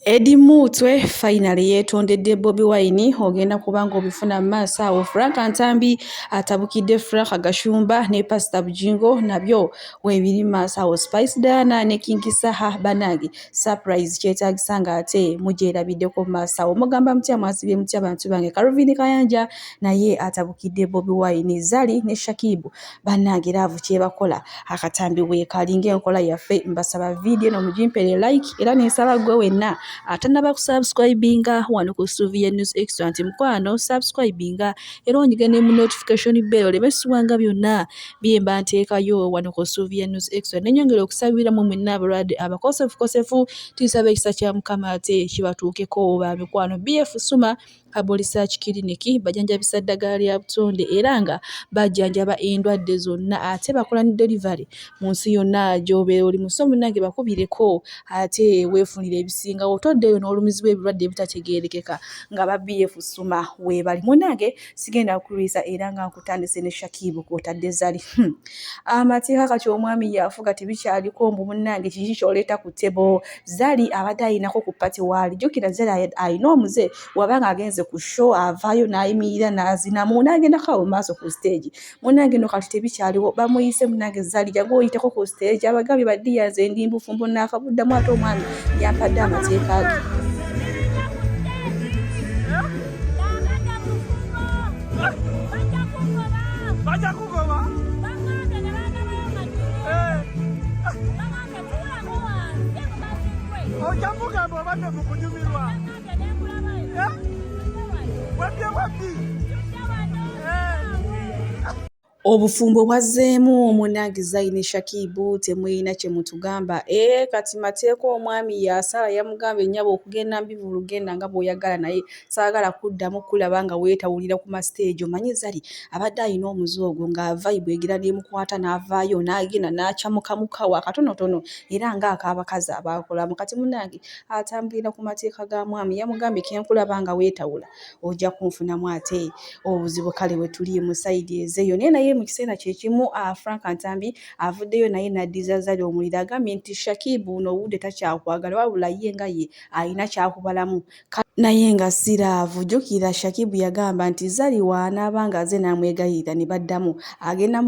Eddie Mutwe finally yetondedde Bobi Wine ogenda kubanga obifuna maaso awo. Frank Antambi atabukidde Frank Gashumba ne Pastor Bujingo nabyo webiri maaso awo. Spice Diana ne King Saha banagi surprise kyetaagisa nga ate mugyerabiddeko maaso awo. Mugamba mutya mwasibye mutya abantu bange. Calvin Kayanja naye atabukidde Bobi Wine. Zali ne Shakibu banagi laavu kyebakola akatambi weekalinga enkola yaffe. Mbasaba video no mugimpere like era nensaba gwe wenna atanaba kusubscribinga wano ku Sylvia News Extra nti mukwano subscribinga era onyigane mu notification bell olebesibwanga byonna byemba nteekayo wano ku Sylvia News Extra. Nenyongera okusabira mu mwenna abalwadde abakosefu tisaba ekisa kya Mukama ate kibatuukeko ba mikwano. BF Suma Abo Research Clinic bajanjabisa ddagala lya butonde era nga bajjanjaba endwadde zonna ate bakola ne delivery mu nsi yonna gy'obeera oli musomo nange bakubireko ate weefunira ebisinga otoddeyo n'olumizi lw'ebirwadde ebitategeerekeka nga ba BF Suma weebali. Munnange sigenda kukulwisa era nga nkutandise ne Shakibu kw'otadde Zali. Amateeka kati omwami yafuga tebikyaliko mbu munnange kiki ky'oleeta ku ttebo. Zali abadde ayinako ku pati waali. Jjukira Zali ayina omuze wabanga agenze ku show avaayo n'ayimirira n'azina n'agenda kawo maaso ku stage. Munnange no kati tebikyaliwo bamuyise munnange Zali jangu oyiteko ku stage abagambye baddiyaze ndi mbufumbo n'akabuddamu ate omwami yampadde amateeka ge. Obufumbo bwazzeemu munnange Zaini Shakibu temuyina kye mutugamba. Kati mateeka omwami yasala yamugamba ennyabo okugenda mbivu lugenda nga bw'oyagala naye saagala kuddamu kulaba nga weetawulira ku masiteegi. Omanyi Zali abadde ayina omuzoogo nga vibe egira n'emukwata n'avaayo n'agenda n'akyamukamukawo akatonotono era ng'ak'abakazi abaakolamu. Kati munnange atambulira ku mateeka ga mwami yamugambye kenkulaba nga weetawula ojja kunfunamu ate obuzibu kale we tuli mu sayidi ezeeyo. Naye mu kiseera kyekimu Frank Antambi avuddeyo naye n'addiza Zali omuliro agambye nti Shakibu no obudde takyakwagala wabula ye nga ye ayina kyakubalamu naye nga siraavu. Jjukira Shakibu yagamba nti Zali waanaabanga aze n'amwegayirira ne baddamu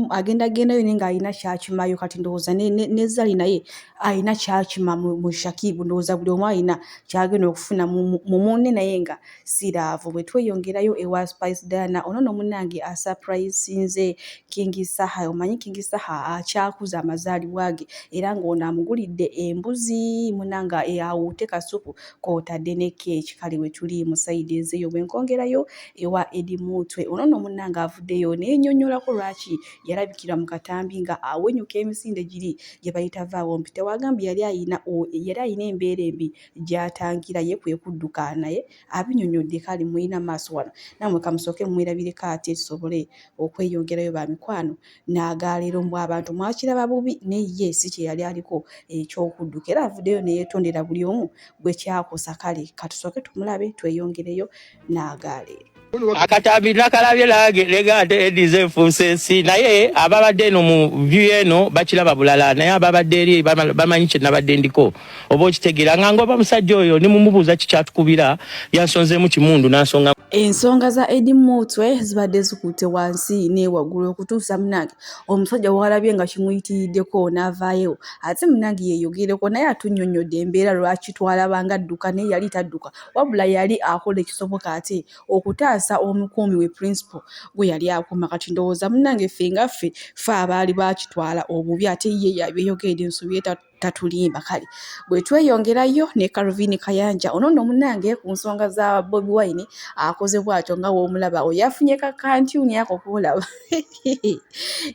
agendayo naye ng'alina kyakimayo. Kati ndowooza ne Zali naye alina kyakima mu Shakibu. Ndowooza buli omu alina kyagenda okufuna mu munne naye nga siraavu. Bwe tweyongerayo ewa Spice Diana ono no munnange asurprisinze King Saha. Omanyi King Saha akyakuza amazaalibwa ge era ng'ono amugulidde embuzi munnange awuute kasupu kw'otadde ne keeki. Kale we tuli mu sayidi ezeeyo. Bwe nkongerayo ewa Eddie Mutwe ono no munnange avuddeyo n'ennyonnyolako lwaki yalabikira mu katambi nga awenyuka emisinde giri gye bayita vaawompi. Tewagambye yali ayina embeera embi gy'atangira ye kwe kudduka naye abinnyonnyodde. Kale muyina maaso wano nammwe kamusooke mwerabireko ate tusobole okweyongerayo ba mikwano n'agaleero mbu abantu mwakiraba bubi naye ye si kye yali aliko eky'okudduka era avuddeyo ne yeetondera buli omu gwe kyakosa. Kale katusooke tumulabe tweyongereyo n'agaleero. Akatambi nakalabye lega ate edize enfuusa ensi naye ababadde eno mu view eno bakiraba bulala naye ababadde eri bamanyi kye nabadde ndiko oba okitegeera nga ngoba musajja oyo ne mumubuuza kikyatukubira yansonzeemu kimundu n'ansonga. Ensonga za Eddie Mutwe zibadde zikutte wansi ne waggulu okutuusa munnange omusajja walabye nga kimuyitiriddeko n'avaayo ate munnange yeeyogereko naye atunnyonnyodde embeera lwaki twalabanga adduka naye yali tadduka wabula yali akola ekisoboka ate okutaasa omukuumi we principal gwe yali akuuma. Kati ndowooza munnange ffe nga ffe abaali bakitwala obubi ate ye yabeeyogeredde ensobi tatulimba. Kale bwe tweyongerayo ne Calvin Kayanja ono no munnange ku nsonga za Bobi Wine akoze bw'atyo nga w'omulaba oyafunye kakantyuni ako kuolaba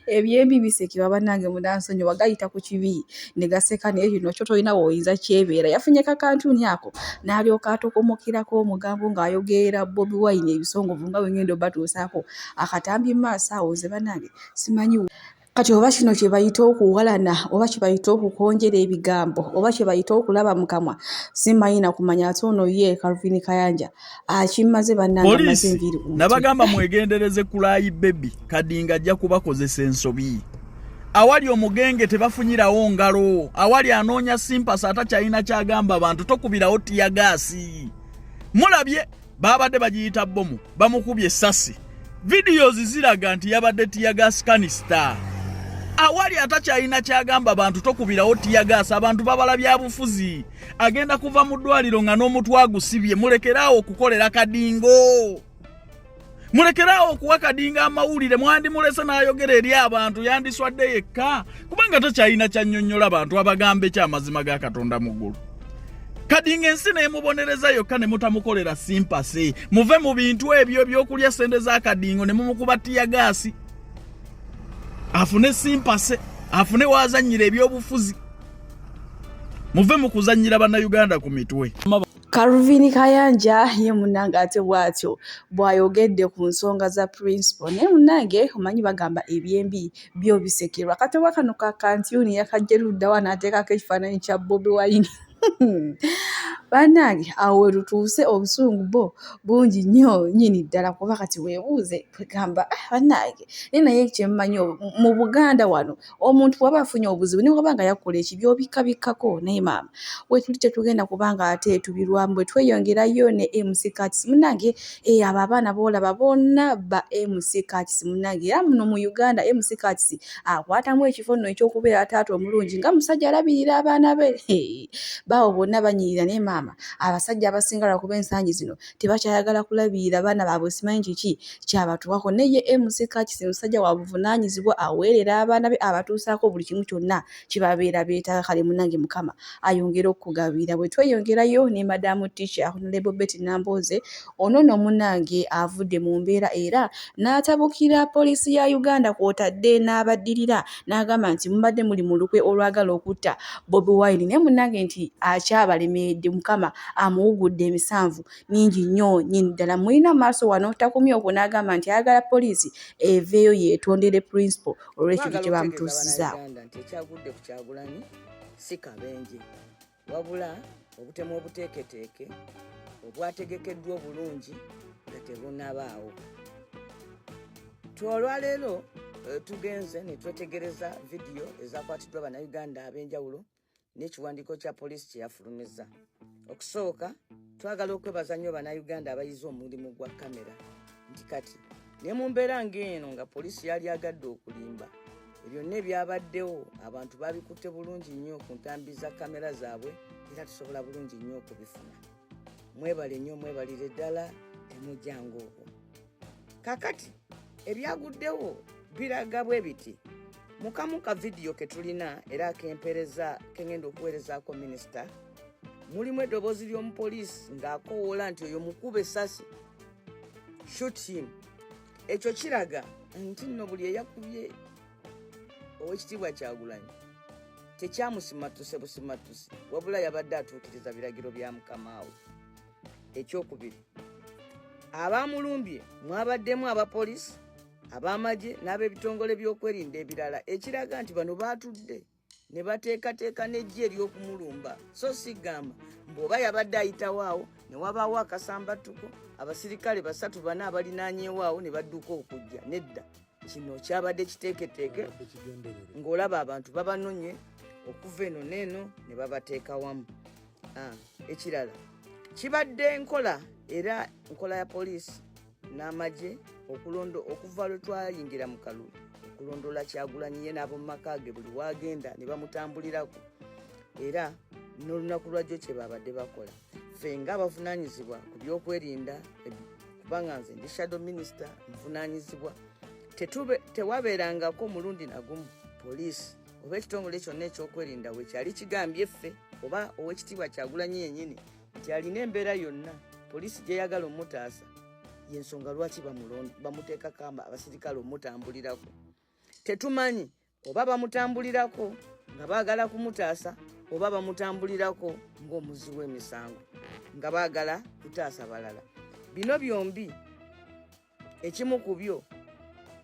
ebyembi bisekebwa bannange munansonyi wagayita ku kibi ne gaseka naye kino kyo tolina woyinza kyebeera. Yafunye kakantyuni ako n'alyoka atokomokirako omugambo ng'ayogerera Bobi Wine ebisongovu nga bwe ngenda obatuusaako akatambi mu maaso awo. Ze bannange simanyi kati oba kino kye bayita okuwalana oba kye bayita okukonjera ebigambo oba kye bayita okulaba mu kamwa simanyi na kumanya. Ate ono ye Calvin Kayanja akimaze bannange amaze enviiri nabagamba mwegendereze ku Layi Baby Kadinga ajja kubakozesa ensobi awali omugenge tebafunyirawo ngalo, awali anoonya simpasi atakyalina kyagamba abantu tokubirawo tiyagaasi. Mulabye babadde bagiyita bomu bamukubye essasi, videos ziraga nti yabadde tiyagaasi kanista. Awali atakyalina kyagamba abantu tokubirawo tiyagaasi, abantu babala byabufuzi, agenda kuva mu ddwaliro nga n'omutwe agusibye. Mulekeraawo okukolera kadingo, mulekeraawo okuwa kadinga amawulire. Mwandimulese n'ayogera eri abantu, yandiswadde yekka kubanga takyalina kyannyonnyola abantu abagamba ekyamazima ga Katonda mu ggulu. Kadinga ensi nemubonereza yokka ne mutamukolera simpasi. Muve mu bintu ebyo by'okulya sente za kadingo ne mumukuba tiyagaasi. Afune simpasi, afune wazannyira ebyobufuzi. Muve mu kuzannyira bannayuganda ku mitwe. Calvin Kayanja ye munange ate bwatyo bwayogedde ku nsonga za principal. Ne munange omanyi bagamba ebyembi byo bisekerwa. Katebwa kano ka kantuni yakajjerudda wana ateekako ekifaananyi kya Bobi Wine. Bannange awo lutuuse obusungu bo bungi nnyo nnyini ddala, kuba kati weebuuze kwegamba bannange naye kyemmanyi mu Buganda wano omuntu waba afunye obuzibu ne waba nga yakola ekibi obikkabikkako, naye maama we tuli tetugenda kubanga ate tubirwamu bwe tweyongerayo ne MC Katisi. Munnange abo abaana boolaba bonna ba MC Katisi munnange, era muno mu Uganda MC Katisi akwatamu ekifo nno ekyokubeera taata omulungi nga musajja alabirira abaana be. Bawo bonna banyirira, naye maama abasajja abasinga lwakuba ensangi zino tebakyayagala kulabirira baana baabwe, simanyi kiki kyabatuwako. Naye MC Katisi musajja wa buvunaanyizibwa, aweerera abaana be, abatuusaako buli kimu kyonna kibabeera beetaaga. Kale munnange Mukama ayongera okugabira. Bwe tweyongerayo ne Madamu Teacher Honorable Betty Nambooze, ono nno munnange avudde mu mbeera era n'atabukira poliisi ya Uganda kw'otadde n'abaddirira, n'agamba nti mubadde muli mu lukwe olwagala okutta Bobi Wine. Naye munnange nti akyabalemeredde, Mukama amuwugudde emisanvu mingi nnyo nnyini ddala. Mulina maaso wano takumye okwo n'agamba nti ayagala poliisi eveeyo yeetondere principal olw'ekintu kye bamutuusizaawo. Nti ekyagudde ku Kyagulanyi si kabenje, wabula obutemu obuteeketeeke obwategekeddwa obulungi nga tebunabaawo. Olwaleero tugenze ne twetegereza vidiyo ezakwatiddwa bannayuganda ab'enjawulo n'ekiwandiiko kya poliisi kye yafulumizza. Okusooka twagala okwebaza nnyo bannayuganda abayize omulimu gwa kamera nti kati ne mu mbeera ng'eno nga poliisi yali agadde okulimba, byonna ebyabaddewo abantu babikutte bulungi nnyo ku ntambi za kamera zaabwe era tusobola bulungi nnyo okubifuna. Mwebale nnyo, mwebalire ddala, temujjanga okwo. Kakati ebyaguddewo biraga bwe biti. Mukamu ka vidiyo ke tulina era akempereza kengenda okuweerezaako minisita, mulimu eddoboozi ly'omupoliisi ng'akoowoola nti oyo mukube essasi, shoot him. Ekyo kiraga nti nno buli eyakubye Oweekitiibwa Kyagulanyi tekyamusimatuse busimatuse, wabula yabadde atuukiriza biragiro bya Mukama we. Ekyokubiri, abamulumbye mwabaddemu abapoliisi, ab'amagye n'ab'ebitongole by'okwerinda ebirala, ekiraga nti bano baatudde ne bateekateeka n'ejje ery'okumulumba. So sigamba mbw'oba yabadde ayitawo awo ne wabaawo akasambattuko, abasirikale 3-4 abalinaanyeewo awo ne badduka okujja. Nedda, kino kyabadde kiteeketeeke ng'olaba abantu babanonye okuva eno n'eno ne babateeka wamu. Ekirala kibadde nkola, era nkola ya poliisi n'amagye okuva lwe twayingira mu kalulu okulondoola Kyagulanyi ye n'ab'omu maka ge buli waagenda ne bamutambulirako, era n'olunaku lwajjo kye babadde bakola. Ffe ng'abavunaanyizibwa ku byokwerinda, kubanga nze ndi shadow minister nvunaanyizibwa, tewabeerangako mulundi nagumu poliisi oba ekitongole kyonna ekyokwerinda we kyali kigambye ffe oba Oweekitiibwa Kyagulanyi yennyini nti alina embeera yonna poliisi gyeyagala omutaasa, yensonga lwaki bamuteekako abasirikale omutambulirako. Tetumanyi oba bamutambulirako nga baagala kumutaasa oba bamutambulirako ng'omuzzi w'emisango nga baagala kutaasa balala. Bino byombi ekimu ku byo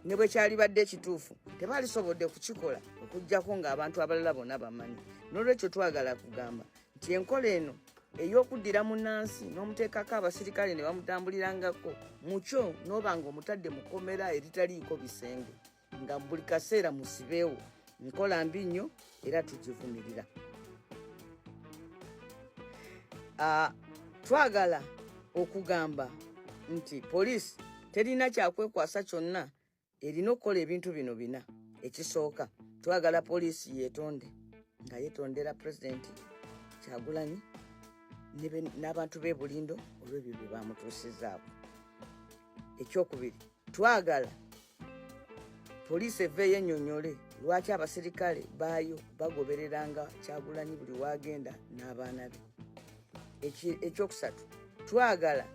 ne bwe kyalibadde ekituufu tebalisobodde kukikola okuggyako ng'abantu abalala bonna bamanyi. N'olwekyo twagala kugamba nti enkola eno ey'okuddira munnansi n'omuteekako abasirikale ne bamutambulirangako mukyo n'oba ng'omutadde mu kkomera eritaliiko bisenge, nga buli kaseera musibeewo nkola mbi nnyo era tugivumirira. Twagala okugamba nti poliisi terina kyakwekwasa kyonna, erina okukola ebintu bino bina. Ekisooka, twagala poliisi yeetonde, nga yeetondera pulezidenti Kyagulanyi n'abantu b'e Bulindo olw'ebyo bye bamutuusizzaako. Ekyokubiri, twagala poliisi eveeyo ennyonnyole lwaki abasirikale baayo bagobereranga Kyagulanyi buli waagenda n'abaana be. Ekyokusatu, twagala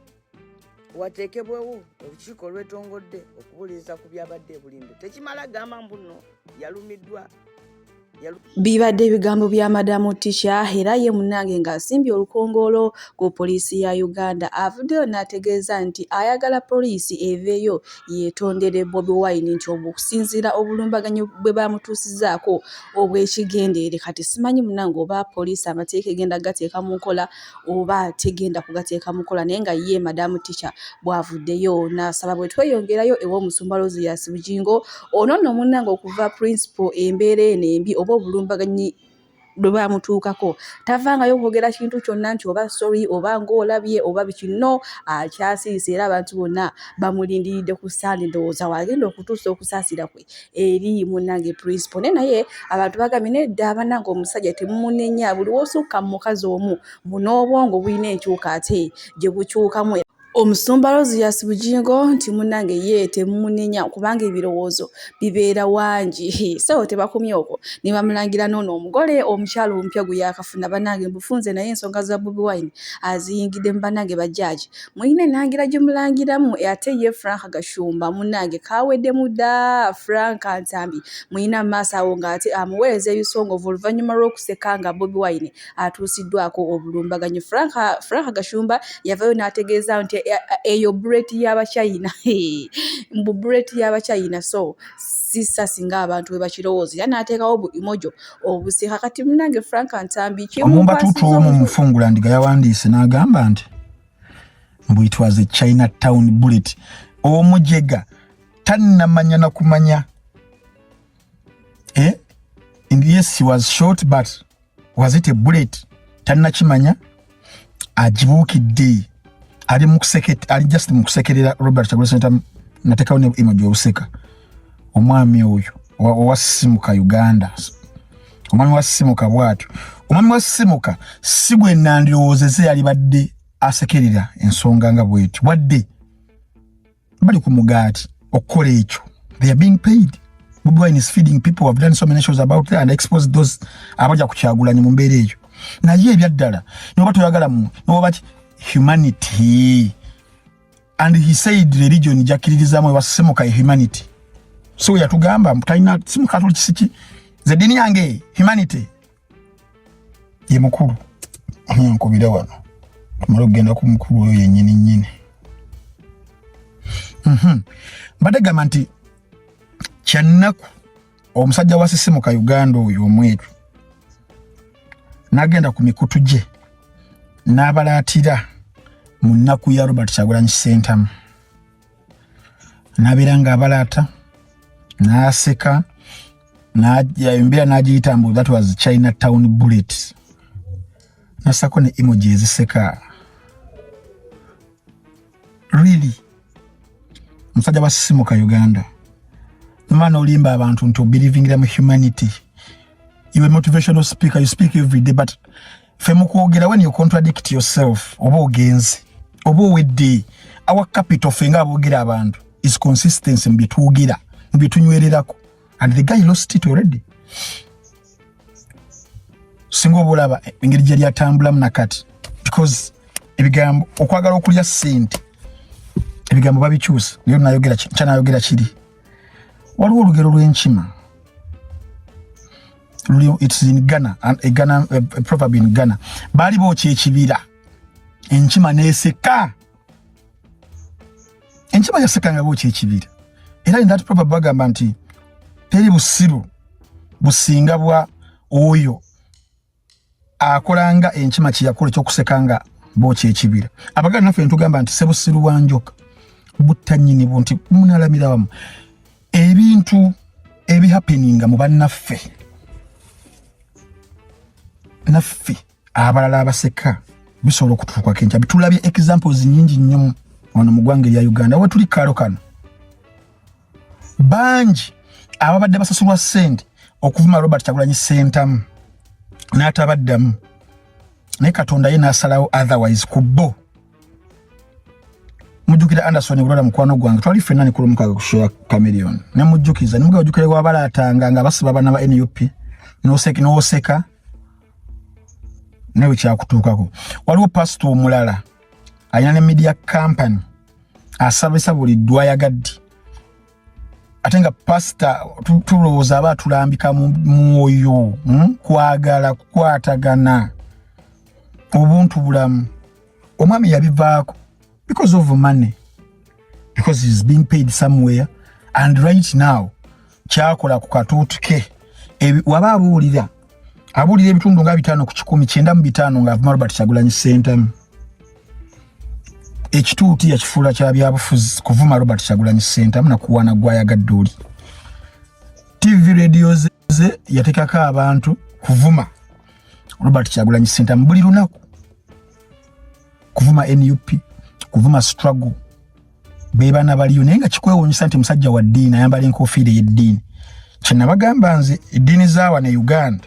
wateekebwewo olukiiko olwetongodde okubuliza ku byabadde e Bulindo. Tekimala gamba mbu nno yalumiddwa. Bibadde ebigambo bya Madamu Teacher era ye munnange ng'asimbye olukongolo ku poliisi ya Uganda. Avuddeyo n'ategeeza nti ayagala poliisi eveeyo yeetondere Bobi Wine nti okusinziira obulumbaganyi bwe bamutuusizzaako obw'ekigendeere. Kati simanyi munnange oba poliisi amateeka egenda gateeka mu nkola oba tegenda kugateeka mu nkola, naye nga ye Madamu Teacher bw'avuddeyo n'asaba bwe tweyongerayo ew'Omusumba Rosias Bugingo ono nno munnange okuva principal embeera eno embi oba obulumbaganyi bwe bamutuukako tavangayo kwogera kintu kyonna nti oba sorry oba ng'olabye oba biki. No, akyasirise era abantu bonna bamulindiridde ku ssande. Ndowooza wagenda okutuusa okusaasira kwe eri munnange principal. Naye abantu bagambye nedda abanange omusajja temumunenya, buli w'osukka mu mukazi omu n'obwongo bulina enkyuka ate gye bukyukamu. Omusumba Rosias Bugingo nti munnange ye temumunenya kubanga ebirowoozo bibeera wangi. So tebakomye okwo ne bamulangira n'ono omugole omukyalo omupya gwe yakafuna. Bannange mbufunze naye ensonga za Bobi Wine aziyingidde mu bannange bajjaaji. Muyina enangira gye mulangiramu ate ye Frank Gashumba munnange kaweddemu dda. Frank Ntambi muyina mu maaso awo ng'ate amuweereza ebisongovu oluvannyuma lw'okuseka nga Bobi Wine atuusiddwako obulumbaganyi. Frank Gashumba yavayo n'ategeeza nti eyo buleti y'Abachina mbu buleti y'Abachina so sisa singa abantu we bakirowooza. Era n'ateekawo bu emojo obuseka. Kati munnange Frank Ntambi omumba tuutu omu mufungula ndiga yawandiise n'agamba nti mbu it was a Chinatown bullet. Omujega tannamanya na kumanya. Yes, he was shot, but was it a bullet? Tannakimanya. Agibuukidde ali mukuseketa, ali just mukusekerera Robert Kyagulanyi natekawo ne emoji obuseka. Omwami oyo owasimuka Uganda, omwami wasimuka bwatyo. Omwami wasimuka si gwe nandirowoozeze alibadde asekerera ensonga nga bwetyo. Wadde bali ku mugaati okukola ekyo. They are being paid. Bobi Wine is feeding people who have done so many shows about that and exposed those abajja ku Kyagulanyi mu mbeera eyo. Naye ebyaddala noba toyagala mu noba humanity, and he said religion jakiririzamu wasimuka humanity. So yatugamba mutaina simuka tuli kisiki ze dini yange humanity ye mukulu nkubira wano tumalo genda ku mukulu oyo yennyini nnyini. Badagamba nti kyannaku omusajja wasisimuka Uganda oyo omweru n'agenda ku mikutu gye n'abalaatira mu nnaku ya Robert Kyagulanyi Ssentamu. N'abeera ng'abalaata n'aseka embeera n'agiyita mbu that was Chinatown bullet. N'asako ne emoji eziseka. Really? Omusajja wasisimuka Uganda. Nomana olimba abantu nti obelieving mu humanity. You a motivational speaker, you speak every day, but femukwogera when you contradict yourself oba ogenze oba owedde. Our capital fenga aboogera abantu is consistency mbitwogera mbitunywererako, and the guy lost it already. Singa obalaba engeri gye lyatambulamu nakati because ebigambo okwagala okulya ssente ebigambo babikyusa. Niyo nayogera kyanayogera kiri. Waliwo olugero lw'enkima. It's in Ghana, a proverb in Ghana. Bali bookya ekibira enkima n'eseka. Enkima yaseka nga bookya ekibira. Era in that proverb bagamba nti teri busiru businga bwa oyo akolanga enkima kiyakola ekyokuseka nga bookya ekibira. Abaganda naffe ntugamba nti sebusiru wa njoka butta nnyini bo nti munalamira wamu. Ebintu ebi happening mu bannaffe naffe abalala abaseka bisobola okutuuka kenca bitulabye examples nyingi nnyo wano mu ggwanga lya Uganda we tuli kalo kano bangi ababadde basasulwa ssente okuvuma Robert Kyagulanyi Ssentamu n'atabaddamu naye Katonda ye n'asalawo otherwise kubbo mujjukira Anderson Bulola mukwano gwange twali ffenna ne kulumuka ku show Chameleon ne mujjukiza ne mugawo jukire wabala atanga nga basiba bana ba NUP n'oseka newe kyakutuukako waliwo pastor omulala ayina ne media company asabisa buli dwayagadde ate nga pastor tulowooza aba tulambika mu mwoyo kwagala kukwatagana obuntu bulamu omwami yabivaako because of money because he's being paid somewhere and right now kyakola ku katuutu ke waba abuulira ebitundu nga 5 ku 10 95 nga avuma Robert Kyagulanyi Ssentamu ekituuti yakifuula kya byabufuzi kuvuma Robert Kyagulanyi Ssentamu na kuwana gwayagadde oli TV radio ze yatekako abantu kuvuma Robert Kyagulanyi Ssentamu buli lunaku kuvuma NUP kuvuma struggle bebana baliyo naye nga kikwewuunyisa nti musajja wa ddiini ayambala enkofiira y'eddiini kyenabagamba nze eddiini zaawa ne Uganda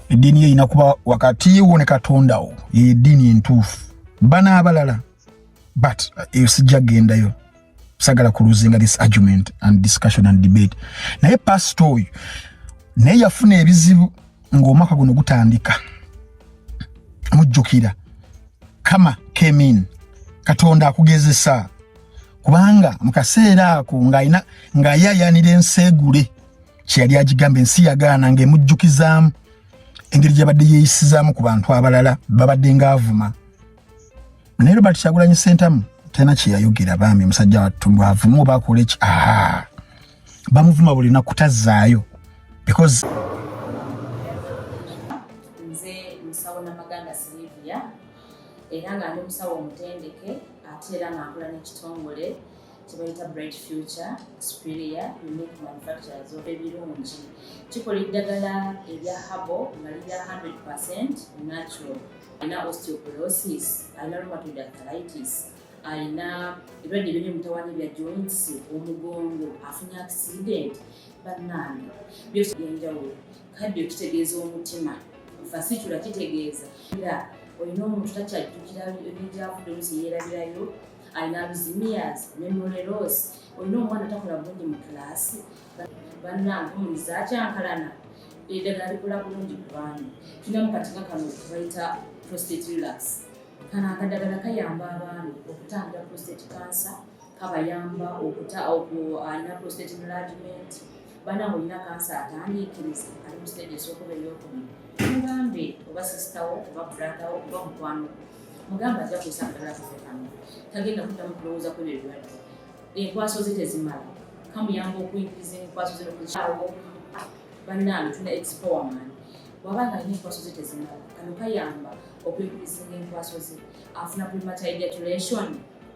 eddiini ye ina kuba wakati wo ne Katonda wo eddiini entuufu bana abalala but sijja gendayo sagala kuluzinga this argument and discussion and debate naye pastor oyo naye yafuna ebizibu ng'omwaka guno gutandika mujjukira kama came in Katonda akugezesa kubanga mukaseera ako nga yayanira ensegule kyali agigamba ensi yagaana ng'emujjukizaamu engeri gyabadde yeeyisizaamu ku bantu abalala babadde ngaavuma naye Robert Kyagulanyi Ssentamu tena kyeyayogera bambi musajja wattu avuma oba akola eki bamuvuma buli lunaku tazzaayo because nze musawo Namaganda Sylvia era nga ndi musawo omutendeke ate era nga nkola n'ekitongole kyebayita Bright Future Superior Unique Manufacturers ebirungi kikola eddagala erya habo nga lirya 100% natural alina osteoporosis alina rheumatoid arthritis alina ebirwadde eby'emitawaana bya joints omugongo afunye accident bannange byose byenjawulo kadde okitegeeza omutima fasitula kitegeeza era olina omuntu takyajjukira ebyavudde olusi yeerabirayo alina alzheimer's memory loss olina omwana takola bulungi mu kilaasi bannange omuliza akyankalana eddagala likola bulungi ku baana tulina mu katinga kano bayita prostate relax kano akadagala kayamba abaana okutangira prostate cancer kabayamba alina prostate enlargement bannange olina kansa atandiikiriza ali mu stage esookuba ey'okubiri mugambe oba sisitawo oba bratawo oba mukwano mugamba ajja kusa akadagala kafe kano tagenda kuddamu kulowooza ku ebyo ebirwadde enkwaso ze tezimala kamuyamba okuyingiza enkwaso ze nokukyawo bannange tuna expowerman wabanga alina enkwaso ze tezimala kano kayamba okuyingiza enkwaso ze afuna premature ejaculation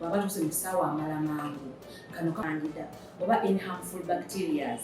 waba tuse mu kisaawa amala mangu kano kandida oba any harmful bacterias